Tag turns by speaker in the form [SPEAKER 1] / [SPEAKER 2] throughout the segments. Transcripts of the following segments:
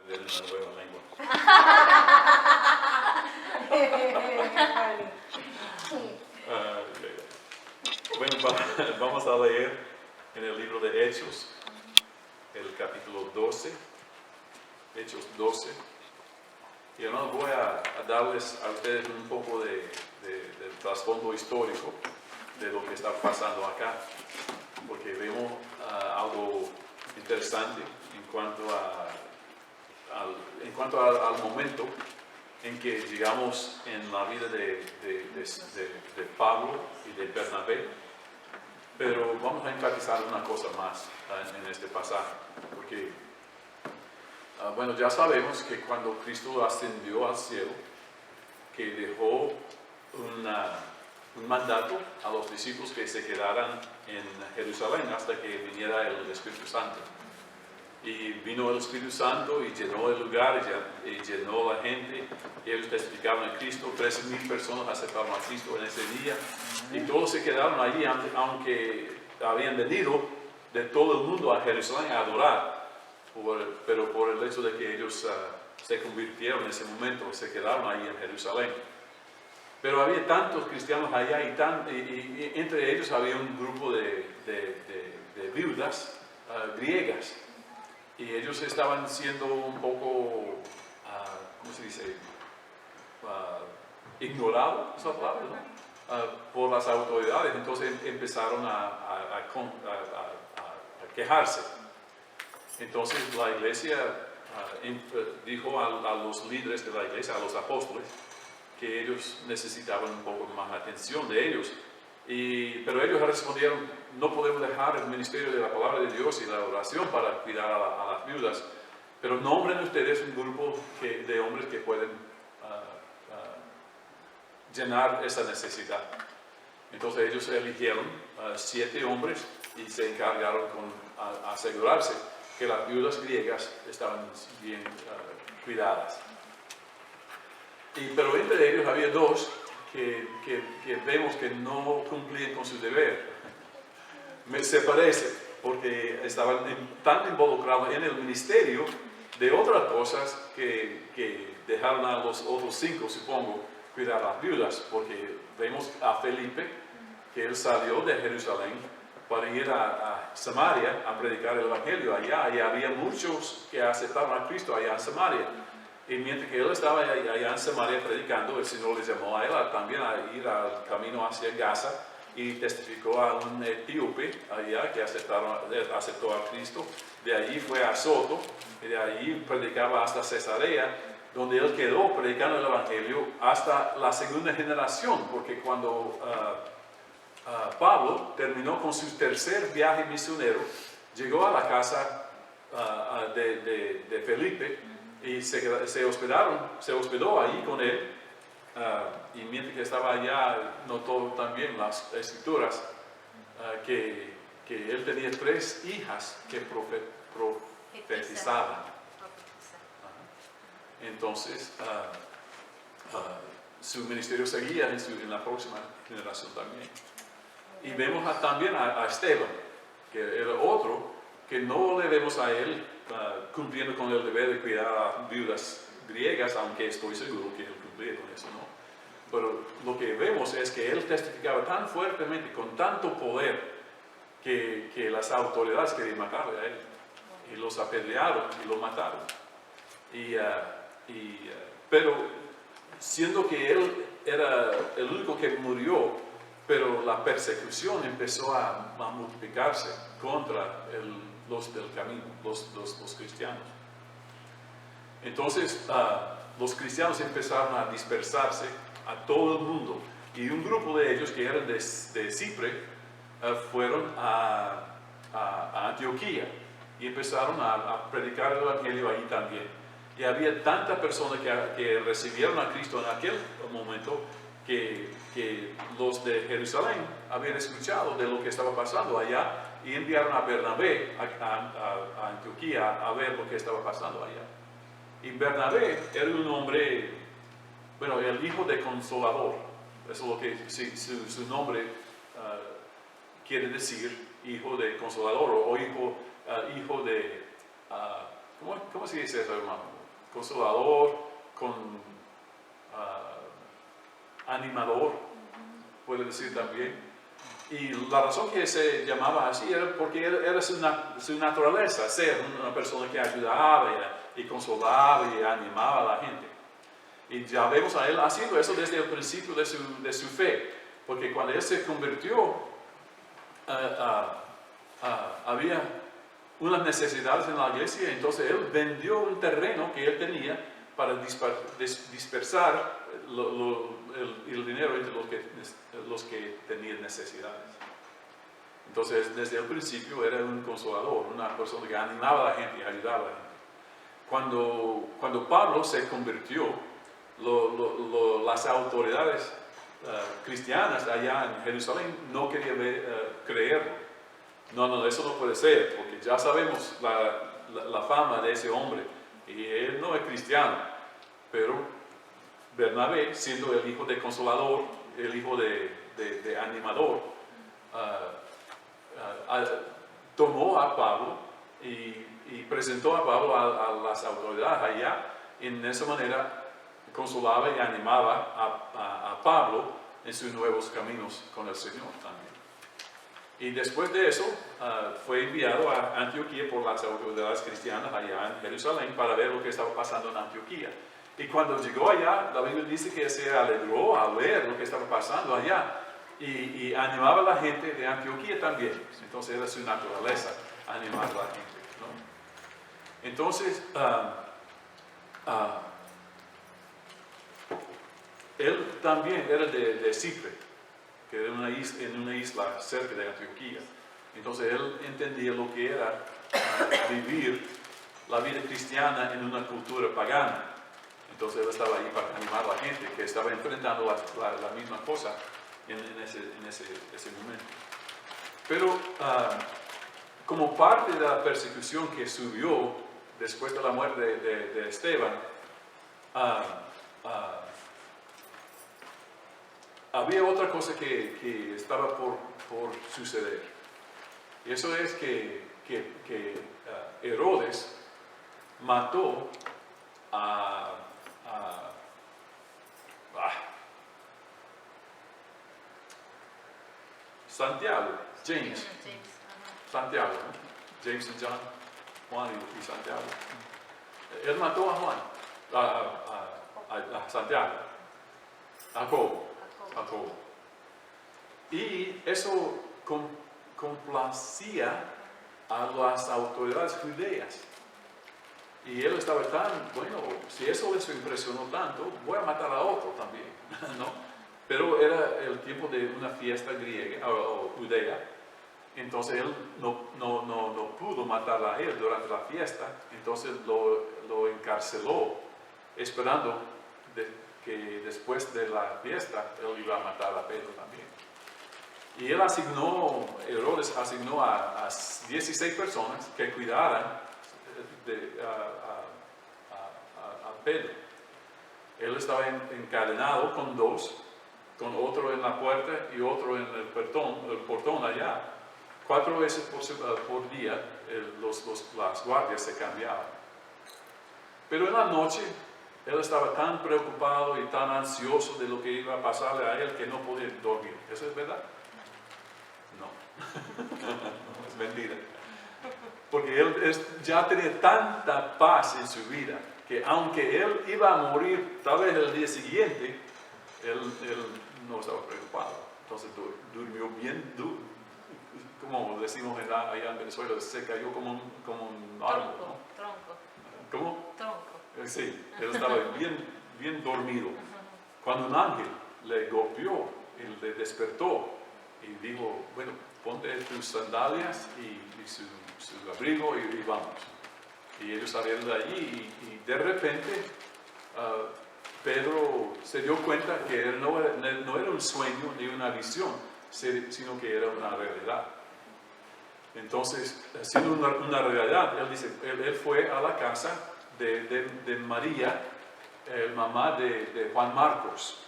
[SPEAKER 1] De una nueva lengua. Bueno, vamos a leer en el libro de Hechos, el capítulo 12, Hechos 12. Y hermano, voy a darles a ustedes un poco del trasfondo histórico de lo que está pasando acá, porque vemos algo interesante en cuanto al momento en que llegamos en la vida de Pablo y de Bernabé. Pero vamos a enfatizar una cosa más en este pasaje, porque bueno, ya sabemos que cuando Cristo ascendió al cielo, que dejó un mandato a los discípulos que se quedaran en Jerusalén hasta que viniera el Espíritu Santo. Y vino el Espíritu Santo y llenó el lugar y llenó la gente, y ellos testificaron a Cristo. 13,000 personas aceptaron a Cristo en ese día, y todos se quedaron allí, aunque habían venido de todo el mundo a Jerusalén a adorar, pero por el hecho de que ellos se convirtieron en ese momento, se quedaron ahí en Jerusalén. Pero había tantos cristianos allá y entre ellos había un grupo de viudas griegas. Y ellos estaban siendo un poco, ¿cómo se dice? Ignorados, esa palabra, ¿no? Por las autoridades. Entonces empezaron a quejarse. Entonces la iglesia dijo a los líderes de la iglesia, a los apóstoles, que ellos necesitaban un poco más atención de ellos. Pero ellos respondieron: no podemos dejar el ministerio de la palabra de Dios y la oración para cuidar a las viudas, pero nombren ustedes un grupo de hombres que pueden llenar esa necesidad. Entonces ellos eligieron 7 hombres y se encargaron con asegurarse que las viudas griegas estaban bien cuidadas. Pero entre ellos había 2 que vemos que no cumplían con su deber. Se parece, porque estaban tan involucrados en el ministerio de otras cosas que dejaron a los otros 5, supongo, cuidar a las viudas, porque vemos a Felipe, que él salió de Jerusalén para ir a Samaria a predicar el Evangelio allá, y había muchos que aceptaron a Cristo allá en Samaria. Y mientras que él estaba allá en Samaria predicando, el Señor le llamó a él también a ir al camino hacia Gaza, y testificó a un etíope allá que aceptó a Cristo. De allí fue a Soto, y de allí predicaba hasta Cesarea, donde él quedó predicando el Evangelio hasta la segunda generación, porque cuando Pablo terminó con su tercer viaje misionero, llegó a la casa de Felipe y se hospedó allí con él. Y mientras que estaba allá, notó también las escrituras que él tenía 3 hijas que profetizaban. Entonces, su ministerio seguía en la próxima generación también. Y vemos también a Esteban, que era otro, que no le vemos a él cumpliendo con el deber de cuidar a las viudas griegas, aunque estoy seguro que él cumplía con eso, ¿no? Pero lo que vemos es que él testificaba tan fuertemente, con tanto poder, que las autoridades querían matarle a él. Y los apedrearon y lo mataron. Pero siendo que él era el único que murió, pero la persecución empezó a multiplicarse contra los del camino, los cristianos. Entonces los cristianos empezaron a dispersarse a todo el mundo, y un grupo de ellos que eran de Chipre fueron a Antioquía y empezaron a predicar el Evangelio ahí también. Y había tantas personas que recibieron a Cristo en aquel momento que los de Jerusalén habían escuchado de lo que estaba pasando allá, y enviaron a Bernabé a Antioquía a ver lo que estaba pasando allá. Y Bernabé era un hombre, bueno, el hijo de Consolador. Eso es lo que su nombre quiere decir, hijo de Consolador, o hijo de... ¿cómo se dice eso, hermano? consolador, con animador, puede decir también. Y la razón que se llamaba así era porque era su naturaleza, ser una persona que ayudaba y consolaba y animaba a la gente. Y ya vemos a él haciendo eso desde el principio de su fe, porque cuando él se convirtió, había unas necesidades en la iglesia, entonces él vendió un terreno que él tenía para dispersar el dinero entre los que tenían necesidades. Entonces, desde el principio era un consolador, una persona que animaba a la gente y ayudaba a la gente. Cuando Pablo se convirtió, las autoridades cristianas allá en Jerusalén no querían creerlo. No, eso no puede ser, porque ya sabemos la fama de ese hombre, y él no es cristiano, pero Bernabé, siendo el hijo de consolador, el hijo de animador, tomó a Pablo y presentó a Pablo a las autoridades allá, y en esa manera consolaba y animaba a Pablo en sus nuevos caminos con el Señor también. Y después de eso, fue enviado a Antioquía por las autoridades cristianas allá en Jerusalén para ver lo que estaba pasando en Antioquía. Y cuando llegó allá, la Biblia dice que se alegró al ver lo que estaba pasando allá y animaba a la gente de Antioquía también. Entonces era su naturaleza, animar a la gente, ¿no? Entonces, él también era de Chipre, que era en una isla cerca de Antioquía. Entonces él entendía lo que era vivir la vida cristiana en una cultura pagana. Entonces él estaba ahí para animar a la gente que estaba enfrentando la misma cosa en ese momento. Pero como parte de la persecución que subió después de la muerte de Esteban, había otra cosa que estaba por suceder. Y eso es que Herodes mató a Santiago, James. Santiago, ¿no? James y John, Juan y Santiago. Él mató a Juan, a Santiago, a Jacobo. Y eso complacía a las autoridades judías. Y él estaba bueno, si eso les impresionó tanto, voy a matar a otro también, ¿no? Pero era el tiempo de una fiesta griega o judea, entonces él no pudo matar a él durante la fiesta, entonces lo encarceló, esperando que después de la fiesta él iba a matar a Pedro también. Y Herodes asignó a 16 personas que cuidaran a Pedro. Él estaba encadenado con dos, con otro en la puerta y otro en el portón allá. 4 veces por día las guardias se cambiaban. Pero en la noche él estaba tan preocupado y tan ansioso de lo que iba a pasarle a él que no podía dormir. ¿Eso es verdad? No. Es mentira. Porque él ya tenía tanta paz en su vida que aunque él iba a morir tal vez el día siguiente, él no estaba preocupado. Entonces durmió bien, como decimos allá en Venezuela, se cayó como un árbol, ¿no?
[SPEAKER 2] Tronco.
[SPEAKER 1] ¿Cómo?
[SPEAKER 2] Tronco.
[SPEAKER 1] Sí, él estaba bien dormido. Cuando un ángel le golpeó, él le despertó y dijo, bueno, ponte tus sandalias y su abrigo y vamos. Y ellos salieron de allí y de repente Pedro se dio cuenta que no era un sueño ni una visión, sino que era una realidad. Entonces, siendo una realidad, él fue a la casa de María, mamá de Juan Marcos,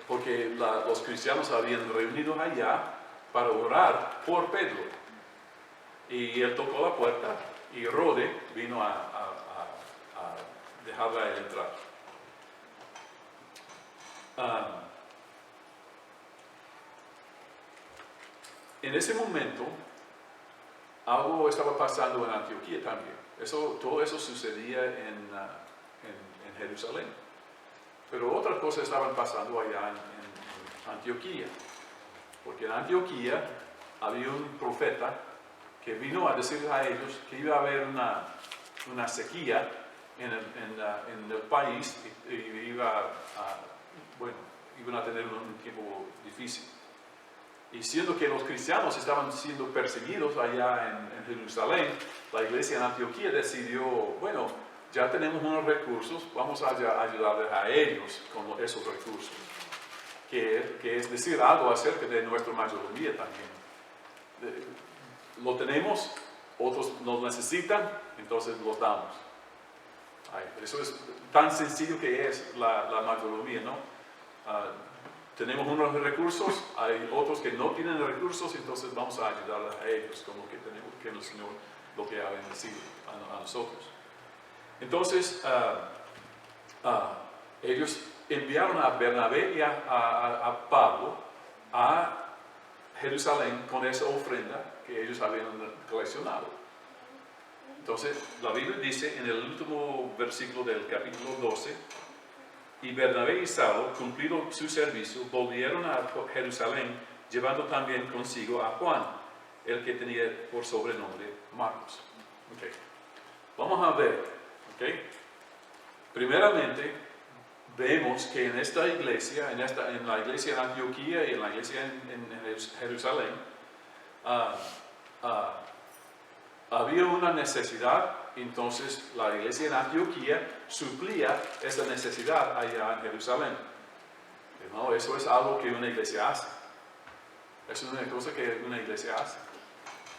[SPEAKER 1] porque los cristianos habían reunido allá para orar por Pedro. Y él tocó la puerta y Rode vino a dejarla a él entrar. En ese momento, algo estaba pasando en Antioquía también. Todo eso sucedía en Jerusalén. Pero otras cosas estaban pasando allá en Antioquía. Porque en Antioquía había un profeta que vino a decirles a ellos que iba a haber una sequía en el país y iban a tener un tiempo difícil. Y siendo que los cristianos estaban siendo perseguidos allá en Jerusalén, la iglesia en Antioquía decidió, bueno, ya tenemos unos recursos, vamos a ayudarles a ellos con esos recursos. Que es decir algo acerca de nuestra mayordomía también. Lo tenemos, otros nos necesitan, entonces los damos. Eso es tan sencillo que es la mayordomía, ¿no? Tenemos unos recursos, hay otros que no tienen recursos, entonces vamos a ayudarles a ellos con lo que tenemos, que el Señor lo que ha bendecido a nosotros. Entonces, ellos enviaron a Bernabé y a Pablo a Jerusalén con esa ofrenda que ellos habían coleccionado. Entonces, la Biblia dice en el último versículo del capítulo 12, y Bernabé y Saulo, cumplido su servicio, volvieron a Jerusalén, llevando también consigo a Juan, el que tenía por sobrenombre Marcos. Okay. Vamos a ver, okay. Primeramente, vemos que en esta iglesia, en la iglesia en Antioquía y en la iglesia en Jerusalén, había una necesidad, entonces la iglesia en Antioquía suplía esa necesidad allá en Jerusalén. ¿No? Eso es algo que una iglesia hace. Eso es una cosa que una iglesia hace.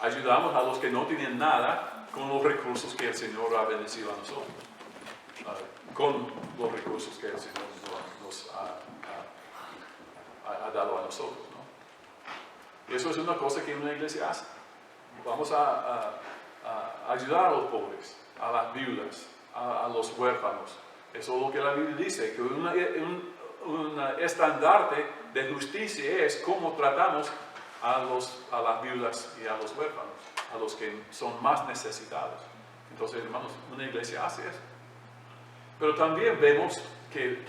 [SPEAKER 1] Ayudamos a los que no tienen nada con los recursos que el Señor ha bendecido a nosotros. Con los recursos que el Señor nos ha dado a nosotros, ¿no? Y eso es una cosa que una iglesia hace. Vamos a ayudar a los pobres, a las viudas, a los huérfanos. Eso es lo que la Biblia dice, que un estandarte de justicia es cómo tratamos a las viudas y a los huérfanos, a los que son más necesitados. Entonces, hermanos, una iglesia hace eso. Pero también vemos que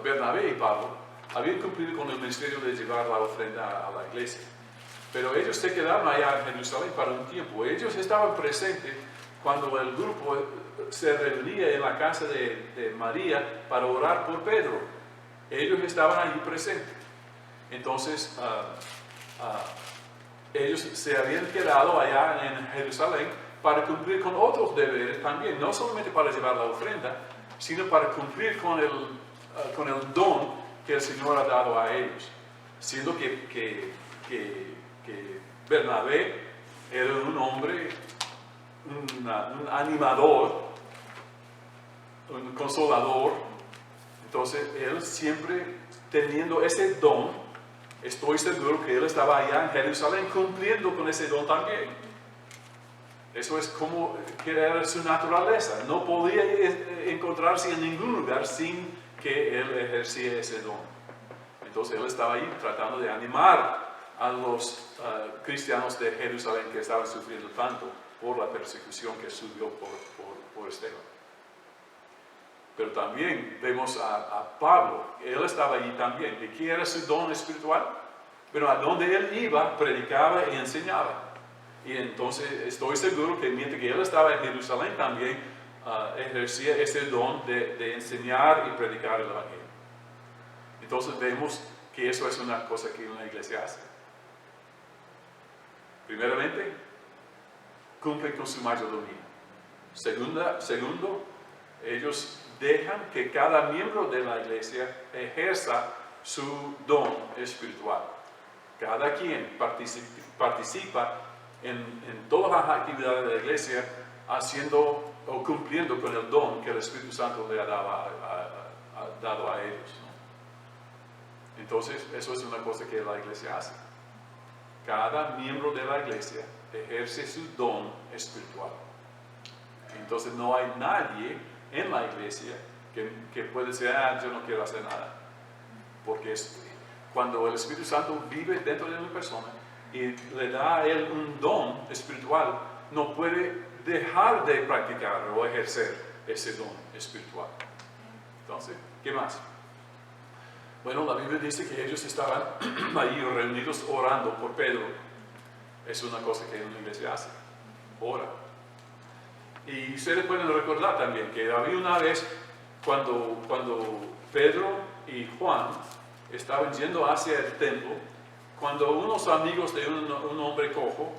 [SPEAKER 1] Bernabé y Pablo habían cumplido con el ministerio de llevar la ofrenda a la iglesia. Pero ellos se quedaron allá en Jerusalén para un tiempo. Ellos estaban presentes cuando el grupo se reunía en la casa de María para orar por Pedro. Ellos estaban allí presentes. Entonces, ellos se habían quedado allá en Jerusalén para cumplir con otros deberes también, no solamente para llevar la ofrenda, sino para cumplir con el don que el Señor ha dado a ellos. Siendo que Bernabé era un hombre, un animador, un consolador. Entonces, él siempre teniendo ese don, estoy seguro que él estaba allá en Jerusalén cumpliendo con ese don también. Eso es como que era su naturaleza. No podía encontrarse en ningún lugar sin que él ejercía ese don. Entonces él estaba ahí tratando de animar a los cristianos de Jerusalén que estaban sufriendo tanto por la persecución que subió por Esteban. Pero también vemos a Pablo, él estaba allí también. ¿Y qué era su don espiritual? Pero a donde él iba, predicaba y enseñaba. Y entonces estoy seguro que mientras que él estaba en Jerusalén también ejercía ese don de enseñar y predicar el Evangelio. Entonces vemos que eso es una cosa que una iglesia hace. Primeramente, cumplen con su mayordomía. Segundo, ellos dejan que cada miembro de la iglesia ejerza su don espiritual. Cada quien participa en todas las actividades de la iglesia, haciendo o cumpliendo con el don que el Espíritu Santo le ha dado a ellos, ¿no? Entonces, eso es una cosa que la iglesia hace. Cada miembro de la iglesia ejerce su don espiritual. Entonces no hay nadie en la iglesia que puede decir, yo no quiero hacer nada. Porque cuando el Espíritu Santo vive dentro de una persona y le da a él un don espiritual, no puede dejar de practicar o ejercer ese don espiritual. Entonces, ¿qué más? Bueno, la Biblia dice que ellos estaban ahí reunidos orando por Pedro. Es una cosa que una iglesia hace, ora. Y ustedes pueden recordar también que había una vez cuando Pedro y Juan estaban yendo hacia el templo, cuando unos amigos de un hombre cojo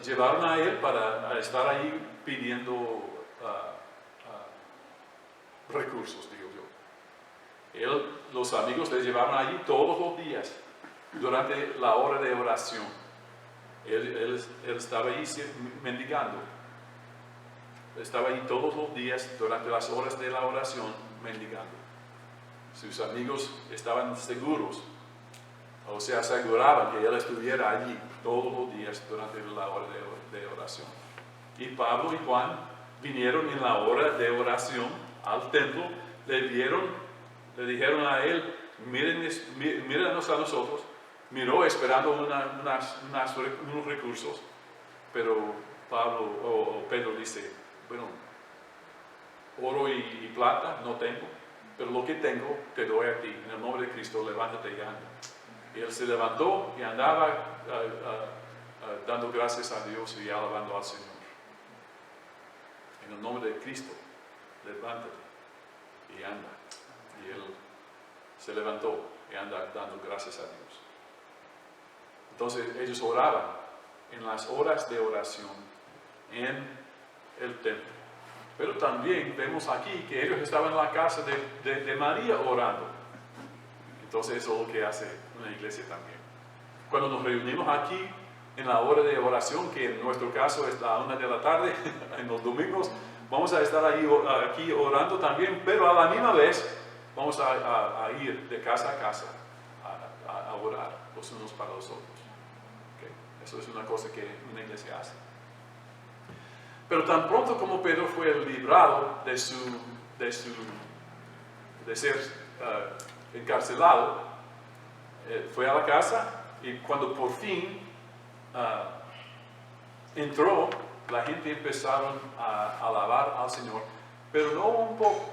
[SPEAKER 1] llevaron a él para estar ahí pidiendo recursos, digo yo. Los amigos le llevaron allí todos los días durante la hora de oración. Él estaba ahí mendigando. Estaba ahí todos los días durante las horas de la oración mendigando. Sus amigos estaban seguros, o se aseguraban que él estuviera allí todos los días durante la hora de oración. Y Pablo y Juan vinieron en la hora de oración al templo, le dijeron a él, mírenos a nosotros. Miró esperando unos recursos, pero Pedro dice, bueno, oro y plata no tengo, pero lo que tengo te doy a ti. En el nombre de Cristo, levántate y anda. Y él se levantó y andaba dando gracias a Dios y alabando al Señor. En el nombre de Cristo, levántate y anda. Y él se levantó y anda dando gracias a Dios. Entonces ellos oraban en las horas de oración en el templo. Pero también vemos aquí que ellos estaban en la casa de María orando. Entonces eso es lo que hace una iglesia también. Cuando nos reunimos aquí en la hora de oración, que en nuestro caso es la 1 de la tarde, en los domingos, vamos a estar aquí orando también, pero a la misma vez vamos a ir de casa a casa a orar los unos para los otros. ¿Okay? Eso es una cosa que una iglesia hace. Pero tan pronto como Pedro fue librado de ser encarcelado, fue a la casa y cuando por fin entró, la gente empezaron a alabar al Señor, pero no un poco.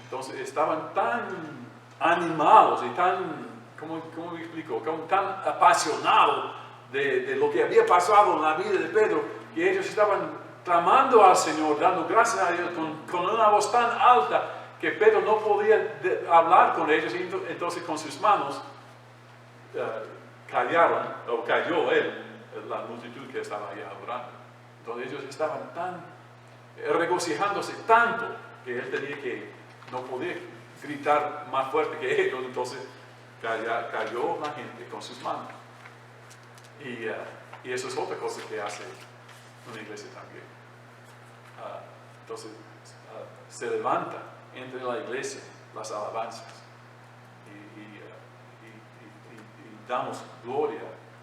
[SPEAKER 1] Entonces estaban tan animados y tan, ¿cómo me explico? Tan apasionados de lo que había pasado en la vida de Pedro, que ellos estaban clamando al Señor, dando gracias a Dios con una voz tan alta que Pedro no podía hablar con ellos, y entonces con sus manos cayó la multitud que estaba allá orando. Entonces ellos estaban regocijándose tanto que él no podía gritar más fuerte que ellos, entonces cayó la gente con sus manos. Y eso es otra cosa que hace una iglesia también. Entonces se levanta entre la iglesia las alabanzas y damos gloria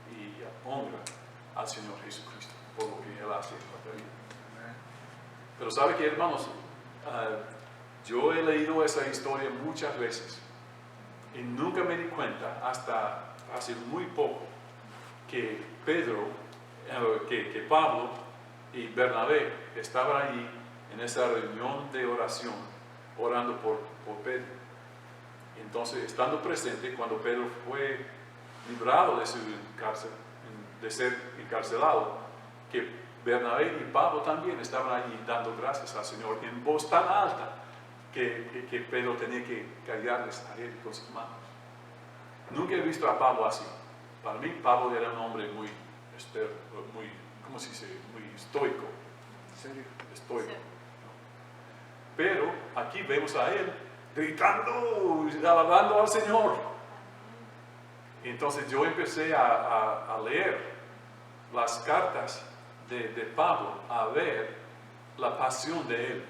[SPEAKER 1] y honra al Señor Jesucristo por lo que Él hace en nuestra vida. Pero ¿sabe qué, hermanos? Yo he leído esa historia muchas veces y nunca me di cuenta hasta hace muy poco que Pablo y Bernabé estaban allí en esa reunión de oración orando por Pedro. Entonces, estando presente cuando Pedro fue librado de ser encarcelado, que Bernabé y Pablo también estaban allí dando gracias al Señor en voz tan alta que Pedro tenía que callarles a él con sus manos. Nunca he visto a Pablo así. Para mí Pablo era un hombre muy ¿cómo se dice? Muy estoico. ¿En serio? Estoico. Sí. Pero aquí vemos a él gritando, alabando al Señor. Entonces yo empecé a leer las cartas de Pablo, a ver la pasión de él.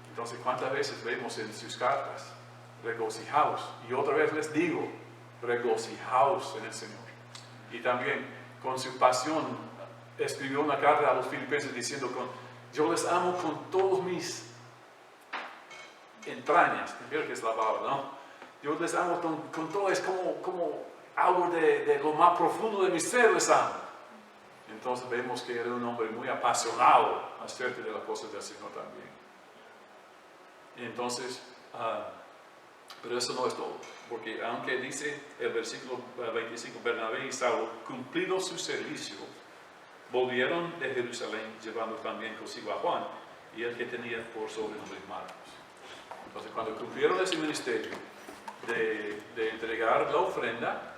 [SPEAKER 1] Entonces, ¿cuántas veces vemos en sus cartas? Regocijaos. Y otra vez les digo, regocijaos en el Señor. Y también con su pasión escribió una carta a los filipenses diciendo, Yo les amo con todos mis entrañas, creo que es la palabra, ¿no? Yo les amo con todo, es como algo de lo más profundo de mi ser les amo. Entonces vemos que era un hombre muy apasionado acerca de las cosas del Señor también. Entonces, pero eso no es todo, porque aunque dice el versículo 25, Bernabé y Saulo, cumplido su servicio, volvieron de Jerusalén llevando también consigo a Juan y el que tenía por sobrenombre Marcos. Entonces, cuando cumplieron ese ministerio de entregar la ofrenda,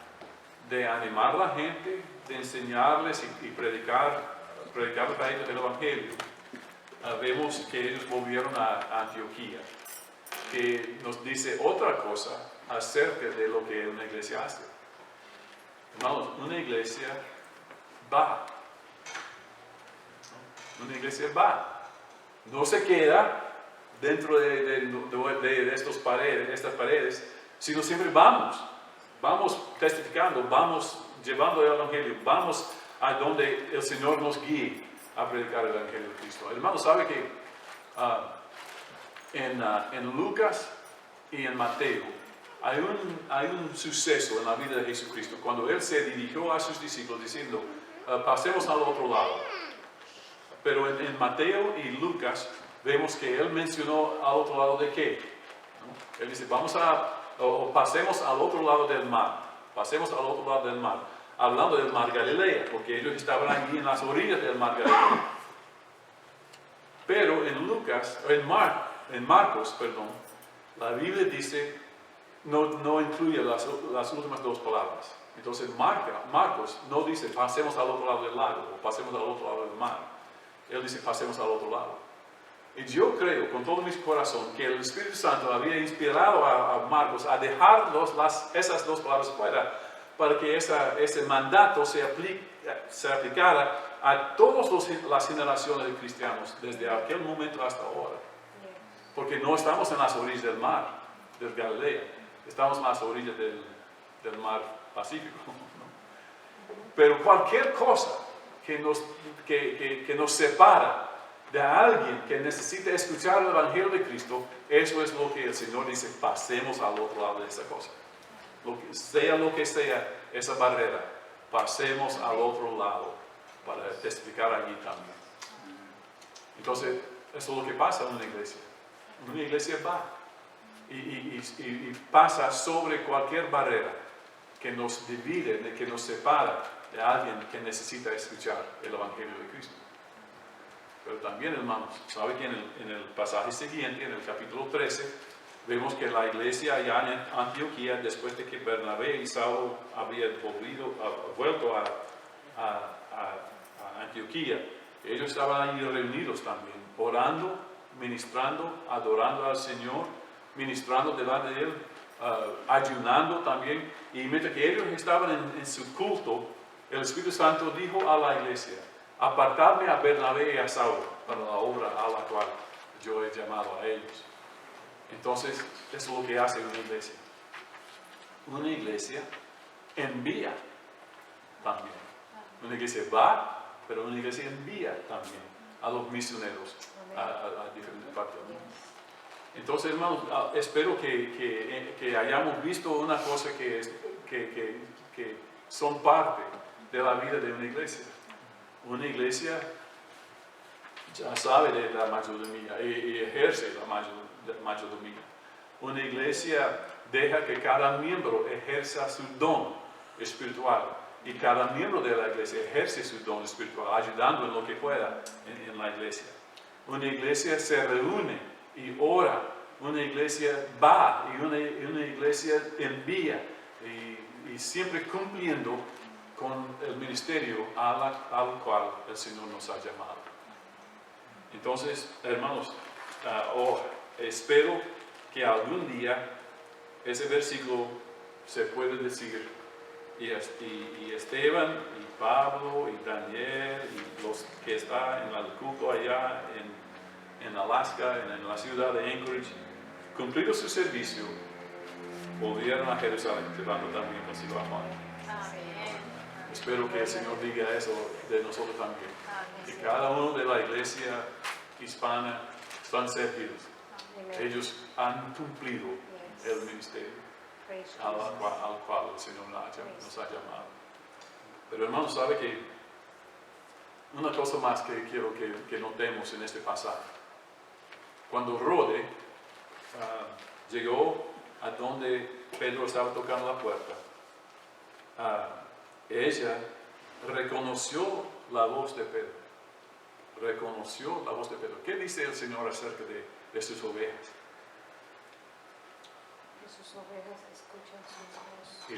[SPEAKER 1] de animar a la gente, de enseñarles y predicar para ellos el Evangelio, vemos que ellos volvieron a Antioquía, que nos dice otra cosa acerca de lo que una iglesia hace. Hermanos, una iglesia va. Una iglesia va. No se queda dentro de estas paredes, sino siempre vamos. Vamos testificando, vamos llevando el Evangelio, vamos a donde el Señor nos guíe a predicar el Evangelio de Cristo. Hermano, ¿sabe que en Lucas y en Mateo hay un suceso en la vida de Jesucristo cuando Él se dirigió a sus discípulos diciendo, pasemos al otro lado? Pero en Mateo y Lucas vemos que Él mencionó al otro lado de qué, ¿no? Él dice, pasemos al otro lado del mar, pasemos al otro lado del mar, hablando del mar Galilea, porque ellos estaban allí en las orillas del mar Galilea. Pero en Marcos, la Biblia dice, no incluye las últimas dos palabras. Entonces Marcos no dice, pasemos al otro lado del lago, o pasemos al otro lado del mar. Él dice, pasemos al otro lado. Y yo creo con todo mi corazón que el Espíritu Santo había inspirado a Marcos a dejar esas dos palabras fuera para que ese mandato se aplicara a todas las generaciones de cristianos desde aquel momento hasta ahora. Porque no estamos en las orillas del mar, del Galilea, estamos en las orillas del mar Pacífico, ¿no? Pero cualquier cosa que nos separa de alguien que necesita escuchar el Evangelio de Cristo, eso es lo que el Señor dice, pasemos al otro lado de esa cosa. Lo que sea esa barrera, pasemos al otro lado para testificar allí también. Entonces, eso es lo que pasa en una iglesia. Una iglesia va y pasa sobre cualquier barrera que nos divide, que nos separa de alguien que necesita escuchar el Evangelio de Cristo. Pero también, hermanos, ¿sabe que en el pasaje siguiente, en el capítulo 13, vemos que la iglesia allá en Antioquía, después de que Bernabé y Saulo habían vuelto a Antioquía, ellos estaban allí reunidos también, orando, ministrando, adorando al Señor, ministrando delante de Él, ayunando también. Y mientras que ellos estaban en su culto, el Espíritu Santo dijo a la iglesia, apartadme a Bernabé y a Saulo para la obra a la cual yo he llamado a ellos. Entonces, eso es lo que hace una iglesia. Una iglesia envía también. Una iglesia va, pero una iglesia envía también a los misioneros a diferentes partes del mundo. Entonces, hermanos, espero que hayamos visto una cosa que son parte de la vida de una iglesia. Una iglesia ya sabe de la mayordomía y ejerce la mayordomía. Una iglesia deja que cada miembro ejerza su don espiritual y cada miembro de la iglesia ejerce su don espiritual, ayudando en lo que pueda en la iglesia. Una iglesia se reúne y ora. Una iglesia va y una iglesia envía y siempre cumpliendo con el ministerio al cual el Señor nos ha llamado. Entonces, hermanos, espero que algún día ese versículo se pueda decir y Esteban y Pablo y Daniel y los que están en el culto allá en Alaska, en la ciudad de Anchorage, cumplido su servicio, volvieron a Jerusalén, llevando también consigo a Juan. Espero que el Señor diga eso de nosotros también. Que cada uno de la iglesia hispana están servidos.
[SPEAKER 2] Amen.
[SPEAKER 1] Ellos han cumplido
[SPEAKER 2] Yes.
[SPEAKER 1] el ministerio
[SPEAKER 2] Praise
[SPEAKER 1] al
[SPEAKER 2] Jesus.
[SPEAKER 1] cual el Señor nos ha llamado. Pero hermanos, sabe que una cosa más que quiero que notemos en este pasaje. Cuando Rode llegó a donde Pedro estaba tocando la puerta, ella reconoció la voz de Pedro. Reconoció la voz de Pedro. ¿Qué dice el Señor acerca de sus ovejas?
[SPEAKER 2] Que sus ovejas escuchan su voz.
[SPEAKER 1] Y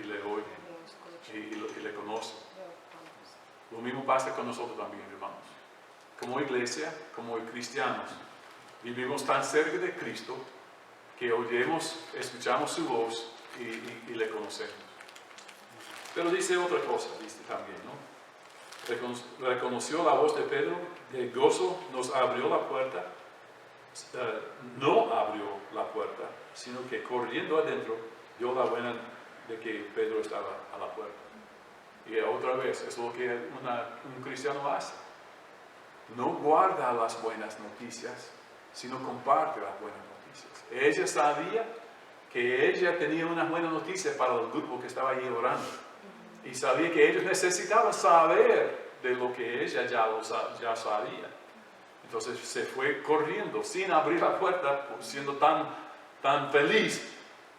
[SPEAKER 1] le oyen
[SPEAKER 2] Y escuchan.
[SPEAKER 1] y le conocen.
[SPEAKER 2] Lo conocen.
[SPEAKER 1] Lo mismo pasa con nosotros también, hermanos. Como iglesia, como cristianos, vivimos tan cerca de Cristo que oyemos, escuchamos su voz y le conocemos. Pero dice otra cosa, dice también, ¿no? Reconoció la voz de Pedro, de gozo nos abrió la puerta, no abrió la puerta, sino que corriendo adentro dio la buena de que Pedro estaba a la puerta. Y otra vez, es lo que un cristiano hace. No guarda las buenas noticias, sino comparte las buenas noticias. Ella sabía que ella tenía una buena noticia para el grupo que estaba allí orando. Y sabía que ellos necesitaban saber de lo que ella ya sabía. Entonces se fue corriendo, sin abrir la puerta, siendo tan feliz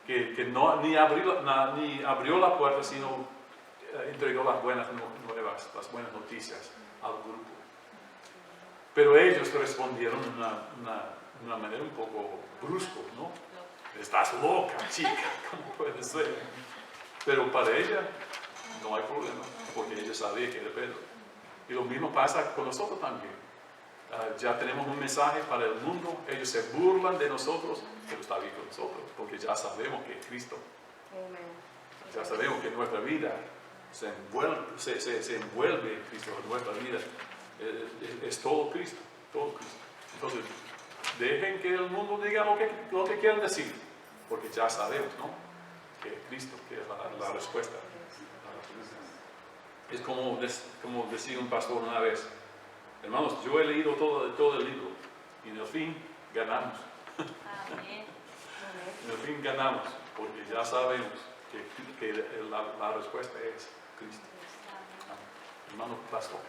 [SPEAKER 1] que ni abrió la puerta, sino entregó las buenas nuevas, las buenas noticias al grupo. Pero ellos respondieron de una manera un poco brusco, ¿no? Estás loca, chica, ¿cómo puede ser? Pero para ella no hay problema, porque ella sabía que era Pedro. Y lo mismo pasa con nosotros también. Ya tenemos un mensaje para el mundo, ellos se burlan de nosotros, pero está bien con nosotros, porque ya sabemos que es Cristo.
[SPEAKER 2] Amen.
[SPEAKER 1] Ya sabemos que nuestra vida se envuelve en Cristo, nuestra vida es todo Cristo, todo Cristo. Entonces, dejen que el mundo diga lo que quieran decir, porque ya sabemos, ¿no? Que es Cristo, que es la respuesta. Es como decía un pastor una vez, hermanos, yo he leído todo el libro y en el fin ganamos.
[SPEAKER 3] Amén.
[SPEAKER 1] En el fin ganamos, porque ya sabemos que la respuesta es Cristo. Hermano pastor.